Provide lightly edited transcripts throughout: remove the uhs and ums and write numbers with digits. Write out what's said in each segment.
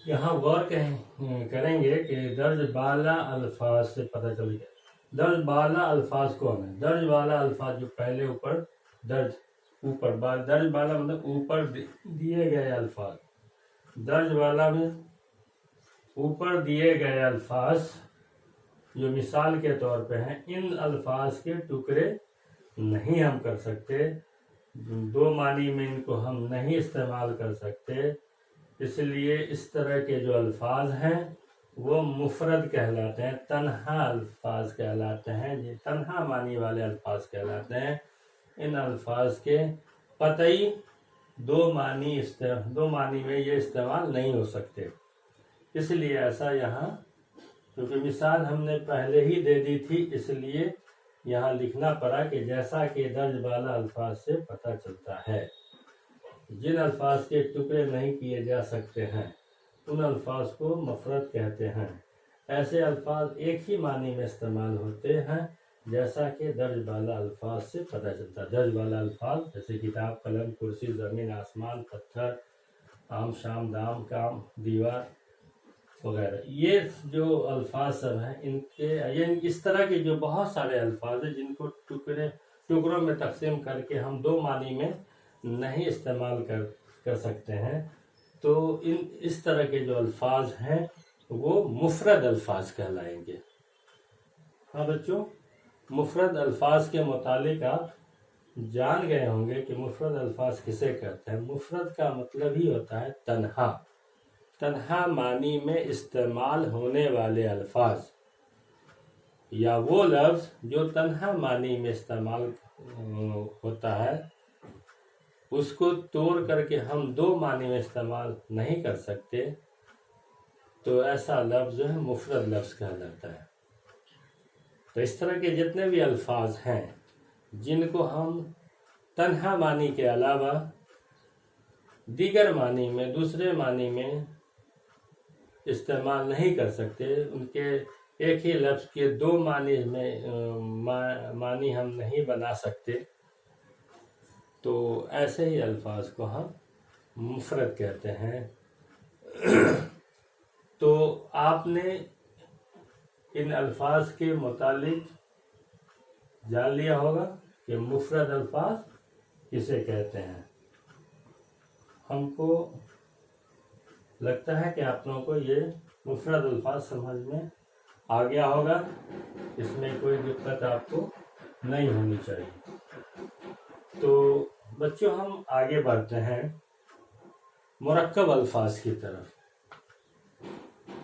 यहाँ गौर करेंगे कि दर्ज बाला अल्फाज से पता चल गया। दर्ज बाला अल्फाज कौन है? दर्ज बाला अल्फाज जो पहले ऊपर दर्ज दर्ज बाला मतलब ऊपर दिए गए अल्फाज। दर्ज बाला में ऊपर दिए गए अल्फाज जो मिसाल के तौर पे हैं, इन अल्फाज के टुकड़े नहीं हम कर सकते, दो मानी में इनको हम नहीं इस्तेमाल कर सकते। इसलिए इस तरह के जो अल्फाज हैं वो मुफरद कहलाते हैं, तन्हा अल्फाज कहलाते हैं, ये तन्हा मानी वाले अल्फाज कहलाते हैं। इन अल्फाज के कतई दो मानी में ये इस्तेमाल नहीं हो सकते। इसलिए ऐसा यहाँ, क्योंकि मिसाल हमने पहले ही दे दी थी, इसलिए यहाँ लिखना पड़ा कि जैसा कि दर्ज वाला अल्फाज से पता चलता है, जिन अल्फाज के टुकड़े नहीं किए जा सकते हैं उन अल्फाज को मुफरद कहते हैं। ऐसे अल्फाज एक ही मानी में इस्तेमाल होते हैं, जैसा कि दर्ज वाला अल्फाज से पता चलता है। दर्ज वाला अल्फाज जैसे किताब, कलम, कुर्सी, ज़मीन, आसमान, पत्थर, आम, शाम, दाम, काम, दीवार वगैरह, ये जो अल्फाज सब हैं, ये इस तरह के जो बहुत सारे अल्फाज हैं जिनको टुकड़ों में तकसीम करके हम दो मानी में नहीं इस्तेमाल कर सकते हैं, तो इस तरह के जो अल्फाज हैं वो मुफरद अल्फाज कहलाएंगे। हाँ बच्चों, मुफरद अल्फाज के मुतालिक आप जान गए होंगे कि मुफरद अल्फाज किसे कहते हैं। मुफरद का मतलब ही होता है तन्हा। तन्हा मानी में इस्तेमाल होने वाले अल्फाज या वो लफ्ज़ जो तन्हा मानी में इस्तेमाल होता है, उसको तोड़ करके हम दो मानी में इस्तेमाल नहीं कर सकते, तो ऐसा लफ्ज़ जो है मुफरद लफ्ज़ कहलाता है। तो इस तरह के जितने भी अल्फाज हैं जिनको हम तन्हा मानी के अलावा दीगर मानी में, दूसरे मानी में इस्तेमाल नहीं कर सकते, उनके एक ही लफ्ज़ के दो मानी में मानी हम नहीं बना सकते, तो ऐसे ही अल्फाज को हम मुफरद कहते हैं। तो आपने इन अल्फाज के मुतालिक जान लिया होगा कि मुफरद अल्फाज किसे कहते हैं। हमको लगता है कि आप लोगों को ये मुफरद अल्फाज समझ में आ गया होगा, इसमें कोई दिक्कत आपको नहीं होनी चाहिए। तो बच्चों, हम आगे बढ़ते हैं मुरक्कब अल्फाज की तरफ।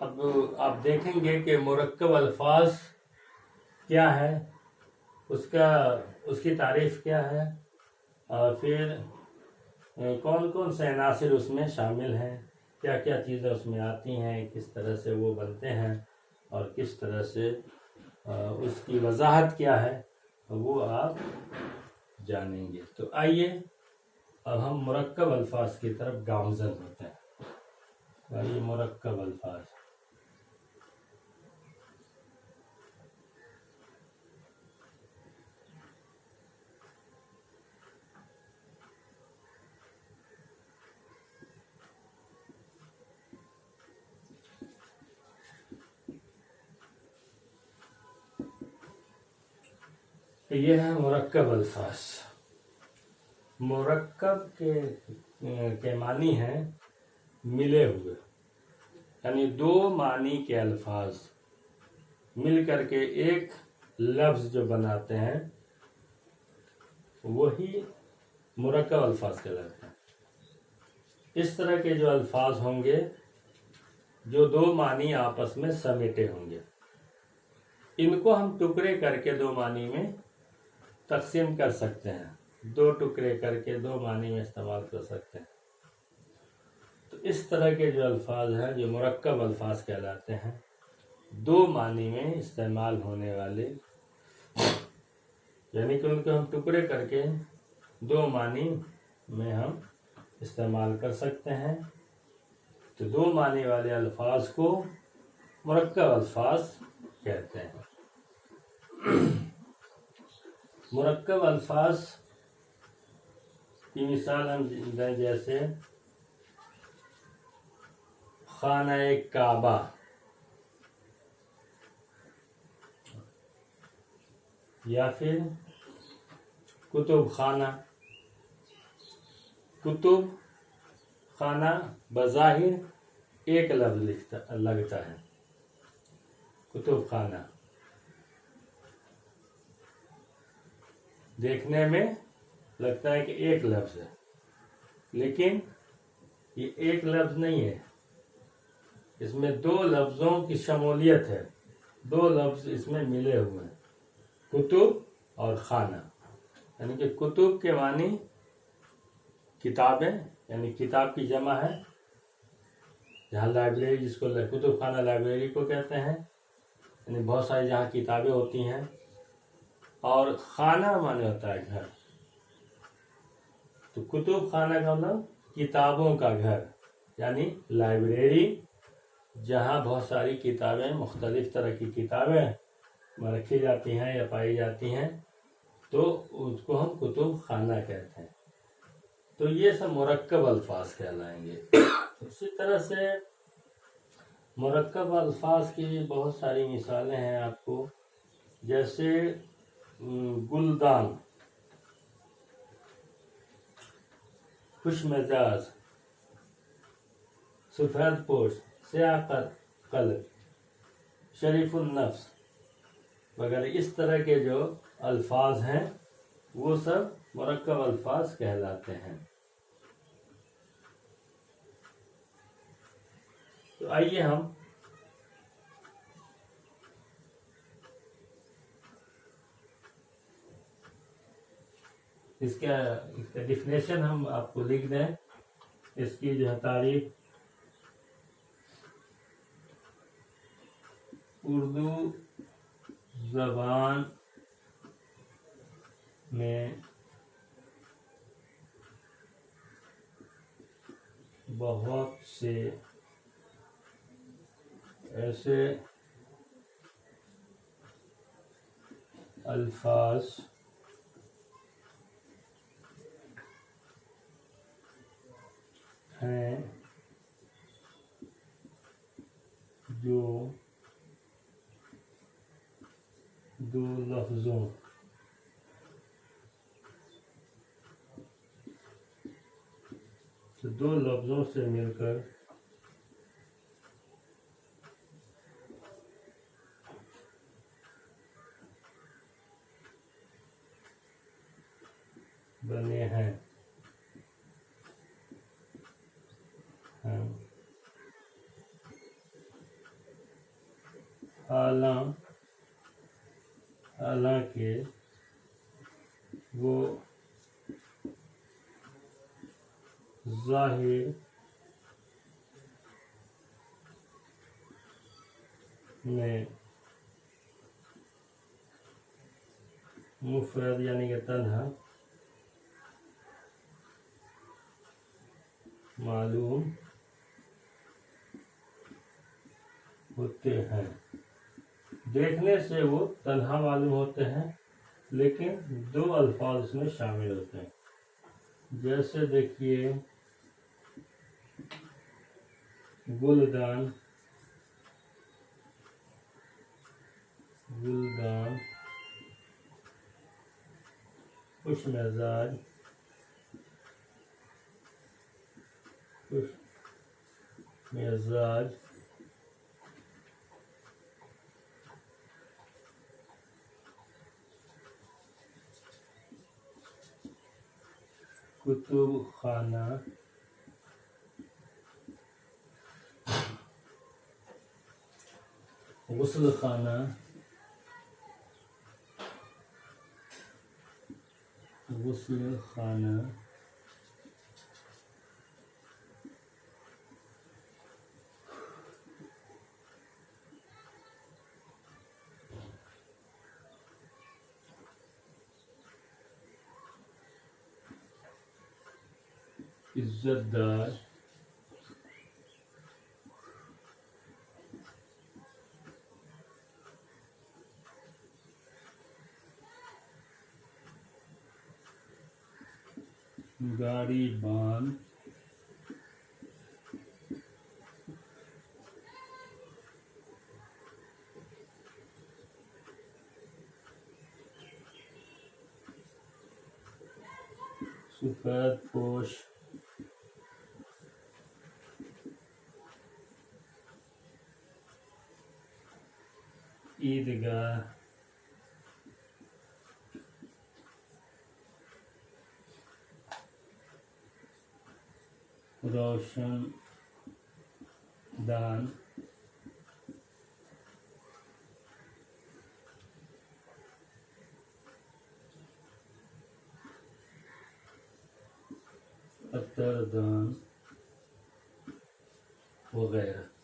अब आप देखेंगे कि मुरक्कब अल्फाज क्या है, उसकी तारीफ क्या है, और फिर कौन कौन से अनासिर उसमें शामिल हैं, क्या क्या चीज़ें उसमें आती हैं, किस तरह से वो बनते हैं और किस तरह से उसकी वजाहत क्या है, वो आप जानेंगे। तो आइए अब हम मुरक्कब अल्फाज की तरफ गामज़न होते हैं। आइए मुरक्कब अल्फाज। ये है मुरक्कब अल्फाज। मुरक्कब के मानी हैं मिले हुए, यानी दो मानी के अल्फाज मिल करके एक लफ्ज़ जो बनाते हैं वही मुरक्कब अल्फाज कहलाते हैं। इस तरह के जो अल्फाज होंगे जो दो मानी आपस में समेटे होंगे, इनको हम टुकड़े करके दो मानी में तकसीम कर सकते हैं, दो टुकड़े करके दो मानी में इस्तेमाल कर सकते हैं। तो इस तरह के जो अल्फाज हैं जो मुरक्कब अल्फाज कहलाते हैं, दो मानी में इस्तेमाल होने वाले, यानी कि उनको हम टुकड़े करके दो मानी में हम इस्तेमाल कर सकते हैं। तो दो मानी वाले अल्फाज को मुरक्कब अल्फाज कहते हैं। मुरक्कब अल्फाज की मिसाल हम दें, जैसे خانہ کعبہ، یا پھر کتب خانہ۔ کتب خانہ بظاہر ایک لفظ لگتا ہے، کتب خانہ دیکھنے میں لگتا ہے کہ ایک لفظ ہے، لیکن یہ ایک لفظ نہیں ہے، اس میں دو لفظوں کی شمولیت ہے، دو لفظ اس میں ملے ہوئے ہیں، کتب اور خانہ۔ یعنی کہ کتب کے معنی کتابیں، یعنی کتاب کی جمع ہے، جہاں لائبریری جس کو کتب خانہ لائبریری کو کہتے ہیں، یعنی بہت ساری جہاں کتابیں ہوتی ہیں، اور خانہ معنی ہوتا ہے گھر۔ تو کتب خانہ کا مطلب کتابوں کا گھر، یعنی لائبریری جہاں بہت ساری کتابیں، مختلف طرح کی کتابیں رکھی جاتی ہیں یا پائی جاتی ہیں، تو اس کو ہم کتب خانہ کہتے ہیں۔ تو یہ سب مرکب الفاظ کہلائیں گے۔ اسی طرح سے مرکب الفاظ کی بہت ساری مثالیں ہیں آپ کو، جیسے گلدان، خوش مزاج، سفید پوش، سیاہ قلب، شریف النفس وغیرہ، اس طرح کے جو الفاظ ہیں وہ سب مرکب الفاظ کہلاتے ہیں۔ تو آئیے ہم اس کا ڈیفینیشن ہم آپ کو لکھ دیں، اس کی جو ہے تعریف۔ اردو زبان میں بہت سے ایسے الفاظ ہیں جو دو لفظوں سے مل کر بنے ہیں۔ حالانکہ وہ ظاہر میں مفرد یعنی کہ تنہا معلوم ہوتے ہیں، دیکھنے سے وہ تنہا معلوم ہوتے ہیں، لیکن دو الفاظ اس میں شامل ہوتے ہیں۔ جیسے دیکھیے گلدان، خوش مزاج، کتب خانہ، غسل خانہ، عزت دار، گاڑی بان، سفید پوش، عیدگاہ، روشن دان، قطردان وغیرہ۔